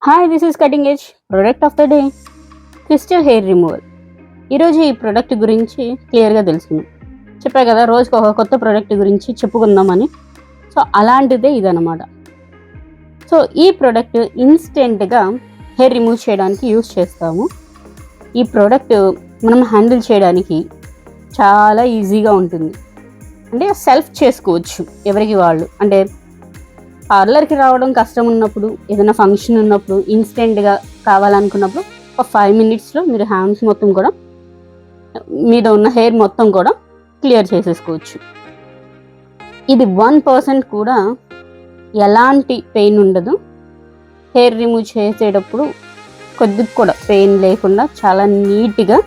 Hi, this is cutting edge product of the day, crystal hair removal. ఈరోజు ఈ product గురించి క్లియర్గా తెలుసుకుందాం. చెప్పా కదా, రోజుకు ఒక కొత్త ప్రోడక్ట్ గురించి చెప్పుకుందామని. సో అలాంటిదే ఇదన్నమాట. సో ఈ ప్రోడక్ట్ ఇన్స్టెంట్గా హెయిర్ రిమూవ్ చేయడానికి యూస్ చేస్తాము. ఈ ప్రోడక్ట్ మనం హ్యాండిల్ చేయడానికి చాలా ఈజీగా ఉంటుంది. అంటే సెల్ఫ్ చేసుకోవచ్చు ఎవరికి వాళ్ళు. అంటే పార్లర్కి రావడం కష్టం ఉన్నప్పుడు, ఏదైనా ఫంక్షన్ ఉన్నప్పుడు, ఇన్స్టెంట్గా కావాలనుకున్నప్పుడు ఒక 5 minutesలో మీరు హ్యాండ్స్ మొత్తం కూడా, మీద ఉన్న హెయిర్ మొత్తం కూడా క్లియర్ చేసేసుకోవచ్చు. ఇది 1% కూడా ఎలాంటి పెయిన్ ఉండదు. హెయిర్ రిమూవ్ చేసేటప్పుడు కొద్దిగా కూడా పెయిన్ లేకుండా చాలా నీట్గా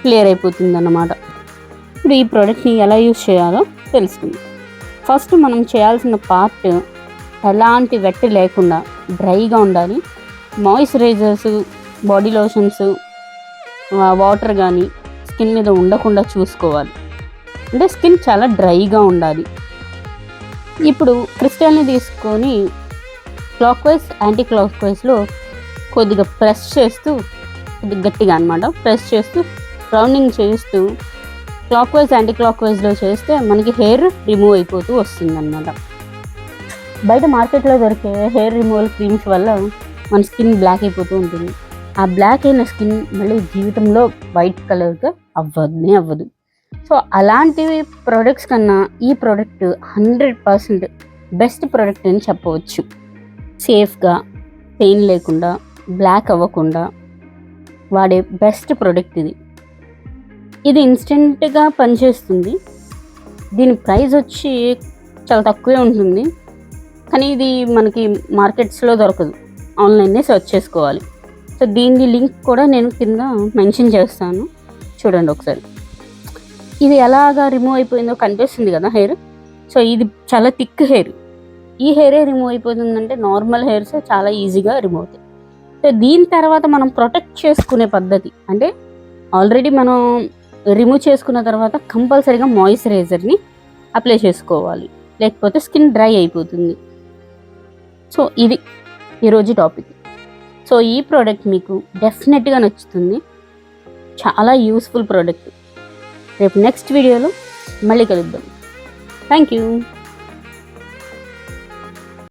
క్లియర్ అయిపోతుంది అన్నమాట. ఇప్పుడు ఈ ప్రోడక్ట్ని ఎలా యూజ్ చేయాలో తెలుసుకుందాం. ఫస్ట్ మనం చేయాల్సిన పార్ట్, ఎలాంటి వెట్ లేకుండా డ్రైగా ఉండాలి. మాయిశ్చరైజర్స్, బాడీ లోషన్స్, వాటర్ కానీ స్కిన్ మీద ఉండకుండా చూసుకోవాలి. అంటే స్కిన్ చాలా డ్రైగా ఉండాలి. ఇప్పుడు క్రిస్టల్ని తీసుకొని క్లాక్ వైజ్, యాంటీ క్లాక్ వైజ్లో కొద్దిగా ప్రెస్ చేస్తూ, కొద్దిగా గట్టిగా అనమాట ప్రెస్ చేస్తూ, రౌండింగ్ చేస్తూ క్లాక్ వైజ్, యాంటీ క్లాక్ వైజ్లో చేస్తే మనకి హెయిర్ రిమూవ్ అయిపోతూ వస్తుంది అన్నమాట. బయట మార్కెట్లో దొరికే హెయిర్ రిమూవల్ క్రీమ్స్ వల్ల మన స్కిన్ బ్లాక్ అయిపోతూ ఉంటుంది. ఆ బ్లాక్ అయిన స్కిన్ మళ్ళీ జీవితంలో వైట్ కలర్గా అవ్వదు. సో అలాంటివి ప్రోడక్ట్స్ కన్నా ఈ ప్రోడక్ట్ 100% బెస్ట్ ప్రోడక్ట్ అని చెప్పవచ్చు. సేఫ్గా, పెయిన్ లేకుండా, బ్లాక్ అవ్వకుండా వాడే బెస్ట్ ప్రోడక్ట్ ఇది. ఇది ఇన్స్టెంట్గా పనిచేస్తుంది. దీని ప్రైస్ వచ్చి చాలా తక్కువే ఉంటుంది, కానీ ఇది మనకి మార్కెట్స్లో దొరకదు. ఆన్లైన్నే సెర్చ్ చేసుకోవాలి. సో దీని లింక్ కూడా నేను కింద మెన్షన్ చేస్తాను, చూడండి ఒకసారి. ఇది ఎలాగా రిమూవ్ అయిపోయిందో కనిపిస్తుంది కదా హెయిర్. సో ఇది చాలా థిక్ హెయిర్. ఈ హెయిరే రిమూవ్ అయిపోతుందంటే నార్మల్ హెయిర్స్ చాలా ఈజీగా రిమూవ్ అవుతాయి. సో దీని తర్వాత మనం ప్రొటెక్ట్ చేసుకునే పద్ధతి అంటే, ఆల్రెడీ మనం రిమూవ్ చేసుకున్న తర్వాత కంపల్సరీగా మాయిశ్చరైజర్ని అప్లై చేసుకోవాలి, లేకపోతే స్కిన్ డ్రై అయిపోతుంది. సో ఇది ఈరోజు టాపిక్. సో ఈ ప్రోడక్ట్ మీకు డెఫినెట్గా నచ్చుతుంది. చాలా యూస్ఫుల్ ప్రోడక్ట్. రేపు నెక్స్ట్ వీడియోలో మళ్ళీ కలుద్దాం. Thank you.